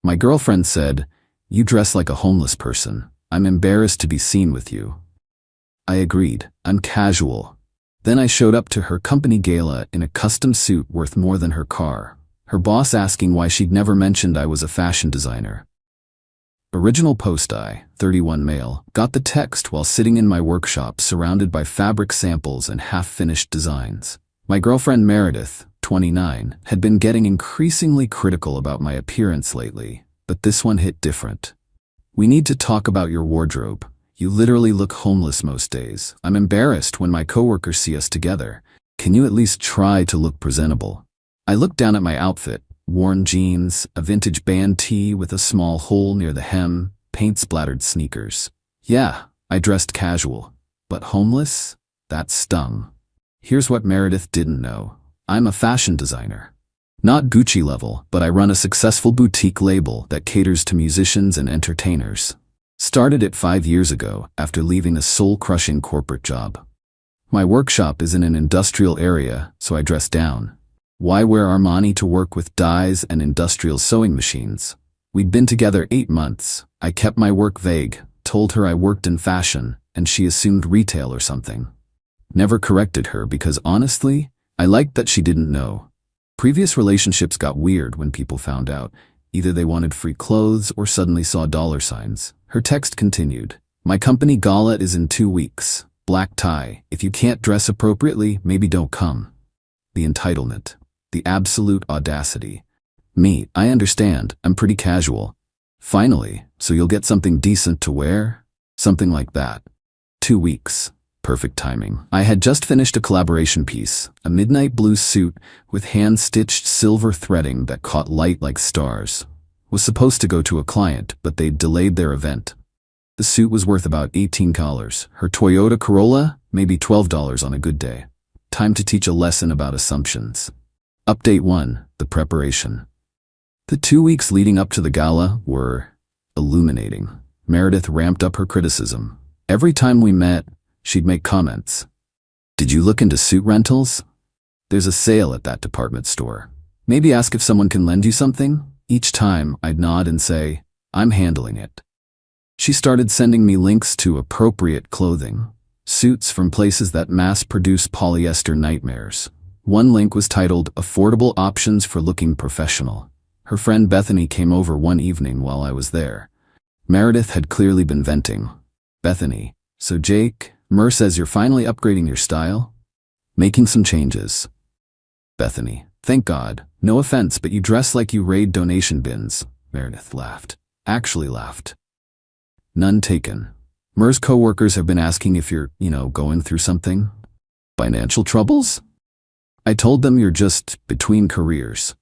My girlfriend said, "You dress like a homeless person. I'm embarrassed to be seen with you." I agreed. I'm casual. Then I showed up to her company gala in a custom suit worth more than her car. Her boss asking why she'd never mentioned I was a fashion designer. Original post I, 31 male, got the text while sitting in my workshop surrounded by fabric samples and half-finished designs. My girlfriend Meredith, 29, had been getting increasingly critical about my appearance lately, but this one hit different. "We need to talk about your wardrobe. You literally look homeless most days. I'm embarrassed when my coworkers see us together. Can you at least try to look presentable?" I looked down at my outfit. Worn jeans, a vintage band tee with a small hole near the hem, paint-splattered sneakers. Yeah, I dressed casual. But homeless? That stung. Here's what Meredith didn't know. I'm a fashion designer. Not Gucci level, but I run a successful boutique label that caters to musicians and entertainers. Started it 5 years ago after leaving a soul-crushing corporate job. My workshop is in an industrial area, so I dress down. Why wear Armani to work with dyes and industrial sewing machines? We'd been together 8 months. I kept my work vague, told her I worked in fashion, and she assumed retail or something. Never corrected her because honestly, I liked that she didn't know. Previous relationships got weird when people found out. Either they wanted free clothes or suddenly saw dollar signs. Her text continued. "My company gala is in 2 weeks. Black tie. If you can't dress appropriately, maybe don't come." The entitlement. The absolute audacity. Me, I understand, I'm pretty casual. Finally, so you'll get something decent to wear? Something like that. 2 weeks. Perfect timing. I had just finished a collaboration piece, a midnight blue suit with hand-stitched silver threading that caught light like stars. Was supposed to go to a client, but they'd delayed their event. The suit was worth about $18. Her Toyota Corolla, maybe $12 on a good day. Time to teach a lesson about assumptions. Update 1, the preparation. The 2 weeks leading up to the gala were illuminating. Meredith ramped up her criticism. Every time we met, she'd make comments. "Did you look into suit rentals? There's a sale at that department store. Maybe ask if someone can lend you something?" Each time, I'd nod and say, "I'm handling it." She started sending me links to appropriate clothing. Suits from places that mass-produce polyester nightmares. One link was titled, "Affordable Options for Looking Professional." Her friend Bethany came over one evening while I was there. Meredith had clearly been venting. "Bethany, so Jake, Mer says you're finally upgrading your style? Making some changes." Bethany, "Thank God. No offense, but you dress like you raid donation bins." Meredith laughed. Actually laughed. None taken. Mer's coworkers have been asking if you're, going through something. Financial troubles? I told them you're just between careers.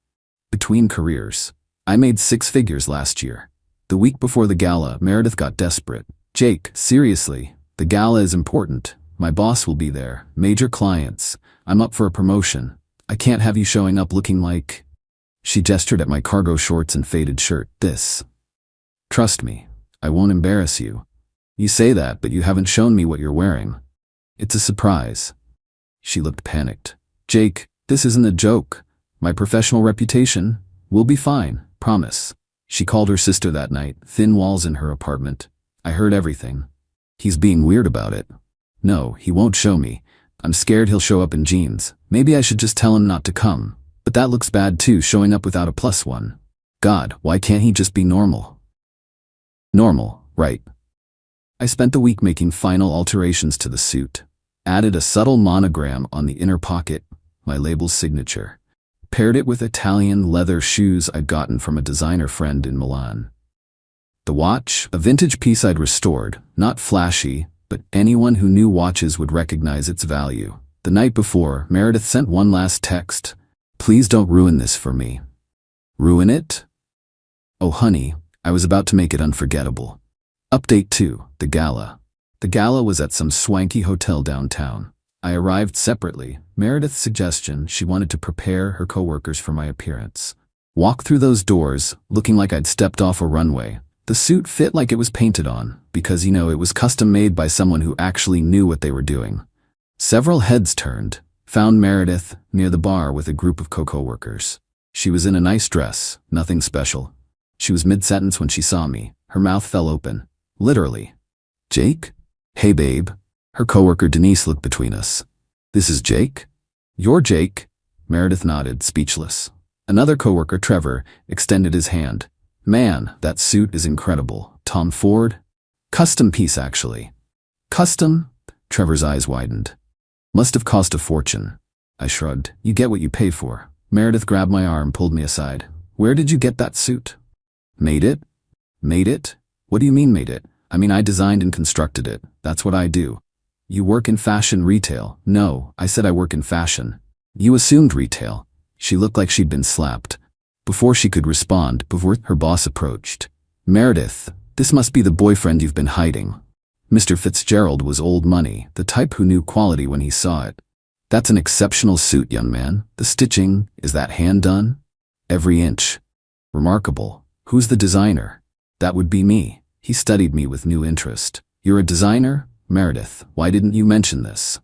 Between careers. I made 6 figures last year. The week before the gala, Meredith got desperate. "Jake, seriously, the gala is important. My boss will be there. Major clients. I'm up for a promotion. I can't have you showing up looking like..." She gestured at my cargo shorts and faded shirt. "This. Trust me, I won't embarrass you. You say that, but you haven't shown me what you're wearing. It's a surprise." She looked panicked. "Jake, this isn't a joke. My professional reputation. We'll be fine, promise." She called her sister that night, thin walls in her apartment. I heard everything. "He's being weird about it." "No, he won't show me. I'm scared he'll show up in jeans. Maybe I should just tell him not to come. But that looks bad too, showing up without a +1. God, why can't he just be normal?" Normal, right. I spent the week making final alterations to the suit. Added a subtle monogram on the inner pocket, my label's signature. Paired it with Italian leather shoes I'd gotten from a designer friend in Milan. The watch, a vintage piece I'd restored, not flashy, but anyone who knew watches would recognize its value. The night before, Meredith sent one last text. "Please don't ruin this for me." Ruin it? Oh honey, I was about to make it unforgettable. Update 2, the gala. The gala was at some swanky hotel downtown. I arrived separately. Meredith's suggestion, she wanted to prepare her coworkers for my appearance. Walked through those doors, looking like I'd stepped off a runway. The suit fit like it was painted on, because, it was custom made by someone who actually knew what they were doing. Several heads turned. Found Meredith near the bar with a group of co-workers. She was in a nice dress, nothing special. She was mid-sentence when she saw me. Her mouth fell open. Literally. Jake? Hey, babe. Her coworker Denise looked between us. This is Jake? You're Jake? Meredith nodded, speechless. Another coworker, Trevor, extended his hand. Man, that suit is incredible. Tom Ford? Custom piece, actually. Custom? Trevor's eyes widened. Must have cost a fortune. I shrugged. You get what you pay for. Meredith grabbed my arm, pulled me aside. Where did you get that suit? Made it? Made it? What do you mean made it? I mean, I designed and constructed it. That's what I do. You work in fashion retail. No, I said I work in fashion. You assumed retail. She looked like she'd been slapped. Before she could respond, before her boss approached. Meredith, this must be the boyfriend you've been hiding. Mr. Fitzgerald was old money, the type who knew quality when he saw it. That's an exceptional suit, young man. The stitching, is that hand done? Every inch. Remarkable. Who's the designer? That would be me. He studied me with new interest. You're a designer? Meredith, why didn't you mention this?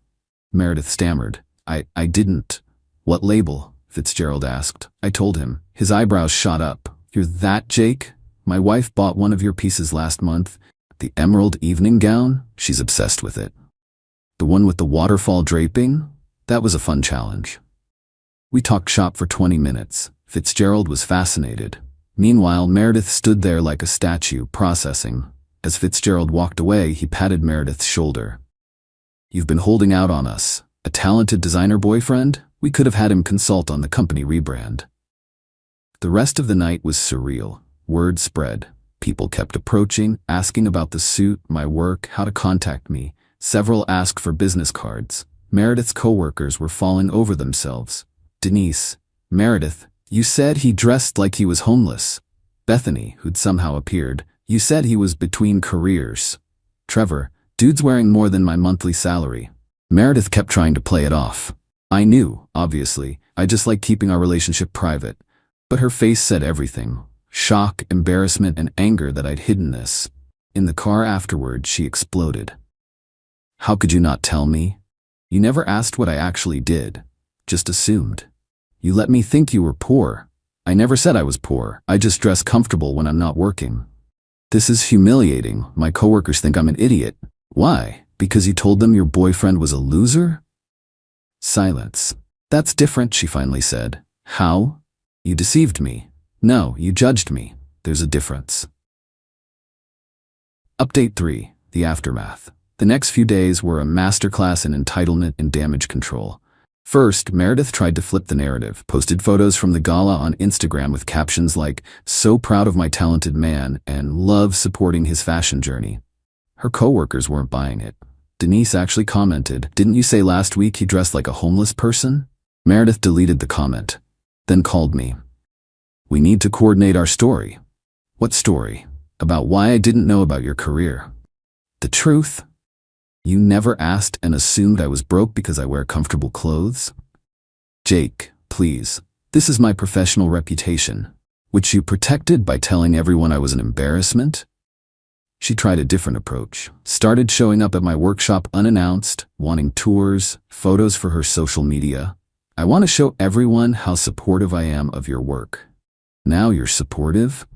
Meredith stammered. I didn't. What label? Fitzgerald asked. I told him. His eyebrows shot up. You're that Jake? My wife bought one of your pieces last month. The emerald evening gown? She's obsessed with it. The one with the waterfall draping? That was a fun challenge. We talked shop for 20 minutes. Fitzgerald was fascinated. Meanwhile, Meredith stood there like a statue, processing. As Fitzgerald walked away, he patted Meredith's shoulder. You've been holding out on us. A talented designer boyfriend? We could have had him consult on the company rebrand. The rest of the night was surreal. Word spread. People kept approaching, asking about the suit, my work, how to contact me. Several asked for business cards. Meredith's coworkers were falling over themselves. Denise, Meredith, you said he dressed like he was homeless. Bethany, who'd somehow appeared, you said he was between careers. Trevor, dude's wearing more than my monthly salary. Meredith kept trying to play it off. I knew, obviously, I just like keeping our relationship private. But her face said everything. Shock, embarrassment, and anger that I'd hidden this. In the car afterward, she exploded. How could you not tell me? You never asked what I actually did. Just assumed. You let me think you were poor. I never said I was poor. I just dress comfortable when I'm not working. This is humiliating. My coworkers think I'm an idiot. Why? Because you told them your boyfriend was a loser? Silence. That's different, she finally said. How? You deceived me. No, you judged me. There's a difference. Update 3. The aftermath. The next few days were a masterclass in entitlement and damage control. First, Meredith tried to flip the narrative, posted photos from the gala on Instagram with captions like, "So proud of my talented man," and "Love supporting his fashion journey." Her coworkers weren't buying it. Denise actually commented, "Didn't you say last week he dressed like a homeless person?" Meredith deleted the comment, then called me. We need to coordinate our story. What story? About why I didn't know about your career. The truth? You never asked and assumed I was broke because I wear comfortable clothes? Jake, please. This is my professional reputation, which you protected by telling everyone I was an embarrassment? She tried a different approach. Started showing up at my workshop unannounced, wanting tours, photos for her social media. I want to show everyone how supportive I am of your work. Now you're supportive?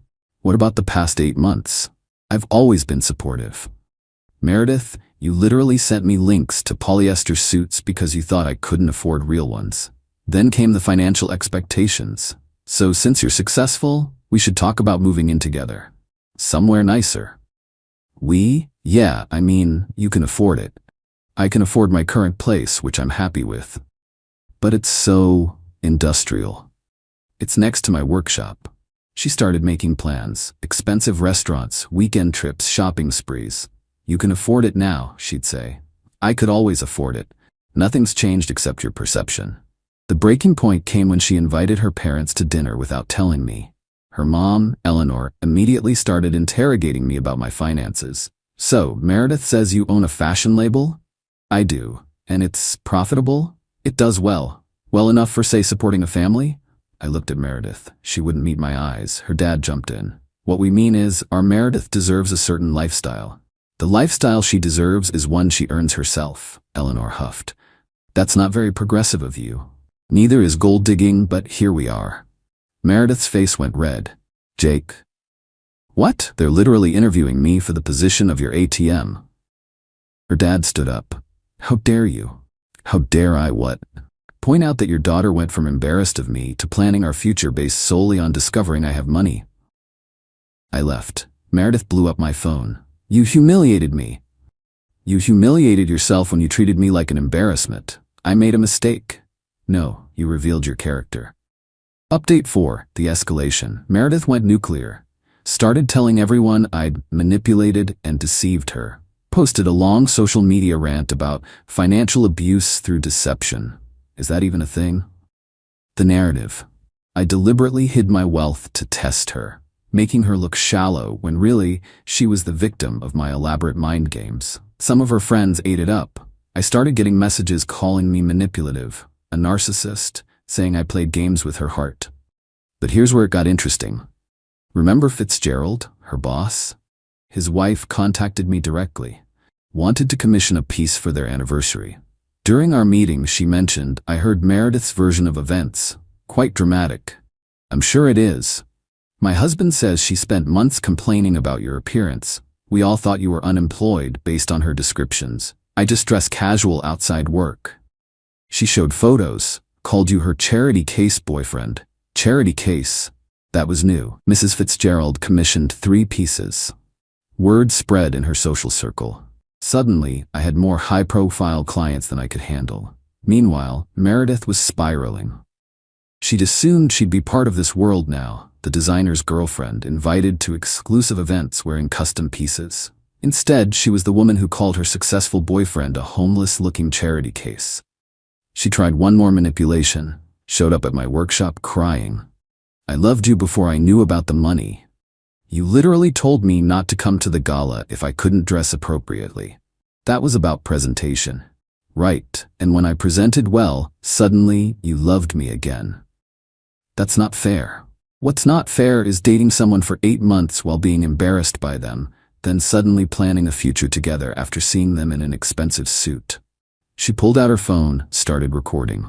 What about the past 8 months? I've always been supportive. Meredith, you literally sent me links to polyester suits because you thought I couldn't afford real ones. Then came the financial expectations. So since you're successful, we should talk about moving in together. Somewhere nicer. Yeah, I mean, you can afford it. I can afford my current place, which I'm happy with. But it's so industrial. It's next to my workshop. She started making plans, expensive restaurants, weekend trips, shopping sprees. You can afford it now, she'd say. I could always afford it. Nothing's changed except your perception. The breaking point came when she invited her parents to dinner without telling me. Her mom, Eleanor, immediately started interrogating me about my finances. So, Meredith says you own a fashion label? I do. And it's profitable? It does well. Well enough for, say, supporting a family? I looked at Meredith. She wouldn't meet my eyes. Her dad jumped in. What we mean is, our Meredith deserves a certain lifestyle. The lifestyle she deserves is one she earns herself, Eleanor huffed. That's not very progressive of you. Neither is gold digging, but here we are. Meredith's face went red. Jake, What? They're literally interviewing me for the position of your ATM. Her dad stood up. How dare you? How dare I what? Point out that your daughter went from embarrassed of me to planning our future based solely on discovering I have money. I left. Meredith blew up my phone. You humiliated me. You humiliated yourself when you treated me like an embarrassment. I made a mistake. No, you revealed your character. Update 4, the escalation. Meredith went nuclear. Started telling everyone I'd manipulated and deceived her. Posted a long social media rant about financial abuse through deception. Is that even a thing? The narrative. I deliberately hid my wealth to test her, making her look shallow when really she was the victim of my elaborate mind games. Some of her friends ate it up. I started getting messages calling me manipulative, a narcissist, saying I played games with her heart. But here's where it got interesting. Remember Fitzgerald, her boss? His wife contacted me directly, wanted to commission a piece for their anniversary. During our meeting, she mentioned, I heard Meredith's version of events. Quite dramatic. I'm sure it is. My husband says she spent months complaining about your appearance. We all thought you were unemployed based on her descriptions. I just dress casual outside work. She showed photos, called you her charity case boyfriend. Charity case. That was new. Mrs. Fitzgerald commissioned 3 pieces. Word spread in her social circle. Suddenly, I had more high-profile clients than I could handle. Meanwhile, Meredith was spiraling. She'd assumed she'd be part of this world now, the designer's girlfriend, invited to exclusive events wearing custom pieces. Instead, she was the woman who called her successful boyfriend a homeless-looking charity case. She tried one more manipulation, showed up at my workshop crying. I loved you before I knew about the money. You literally told me not to come to the gala if I couldn't dress appropriately. That was about presentation. Right, and when I presented well, suddenly you loved me again. That's not fair. What's not fair is dating someone for 8 months while being embarrassed by them, then suddenly planning a future together after seeing them in an expensive suit. She pulled out her phone, started recording.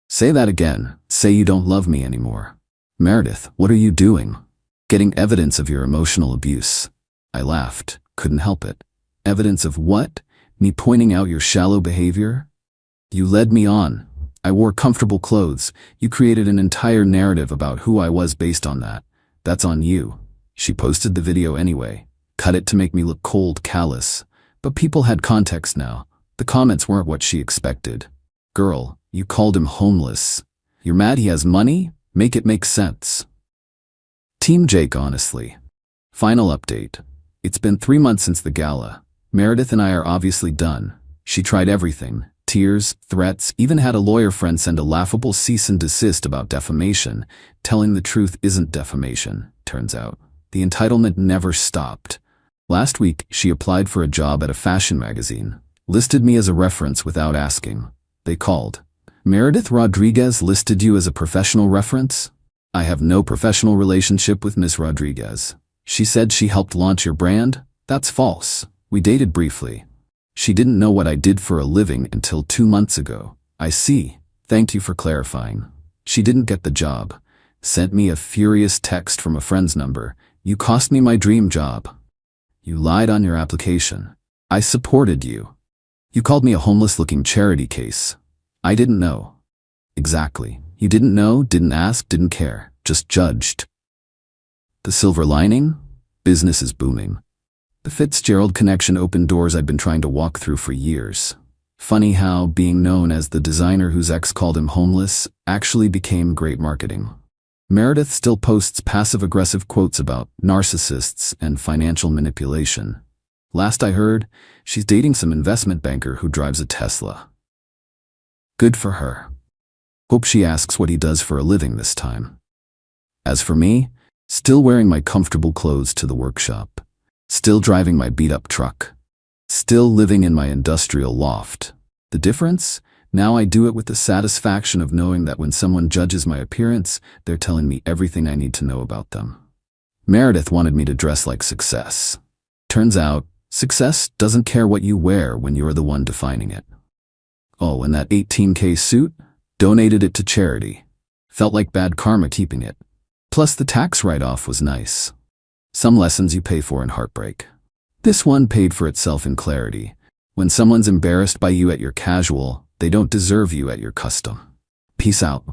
Say that again. Say you don't love me anymore. Meredith, what are you doing? Getting evidence of your emotional abuse. I laughed, couldn't help it. Evidence of what? Me pointing out your shallow behavior? You led me on. I wore comfortable clothes. You created an entire narrative about who I was based on that. That's on you. She posted the video anyway. Cut it to make me look cold, callous. But people had context now. The comments weren't what she expected. Girl, you called him homeless. You're mad he has money? Make it make sense. Team Jake, honestly. Final update. It's been 3 months since the gala. Meredith and I are obviously done. She tried everything. Tears, threats, even had a lawyer friend send a laughable cease and desist about defamation. Telling the truth isn't defamation, turns out. The entitlement never stopped. Last week, she applied for a job at a fashion magazine. Listed me as a reference without asking. They called. Meredith Rodriguez listed you as a professional reference? I have no professional relationship with Miss Rodriguez. She said she helped launch your brand? That's false. We dated briefly. She didn't know what I did for a living until 2 months ago. I see. Thank you for clarifying. She didn't get the job. Sent me a furious text from a friend's number. You cost me my dream job. You lied on your application. I supported you. You called me a homeless-looking charity case. I didn't know. Exactly. You didn't know, didn't ask, didn't care. Just judged. The silver lining? Business is booming. The Fitzgerald connection opened doors I'd been trying to walk through for years. Funny how being known as the designer whose ex called him homeless actually became great marketing. Meredith still posts passive-aggressive quotes about narcissists and financial manipulation. Last I heard, she's dating some investment banker who drives a Tesla. Good for her. Hope she asks what he does for a living this time. As for me, still wearing my comfortable clothes to the workshop. Still driving my beat-up truck. Still living in my industrial loft. The difference? Now I do it with the satisfaction of knowing that when someone judges my appearance, they're telling me everything I need to know about them. Meredith wanted me to dress like success. Turns out, success doesn't care what you wear when you're the one defining it. Oh, and that 18K suit? Donated it to charity. Felt like bad karma keeping it. Plus the tax write-off was nice. Some lessons you pay for in heartbreak. This one paid for itself in clarity. When someone's embarrassed by you at your casual, they don't deserve you at your custom. Peace out.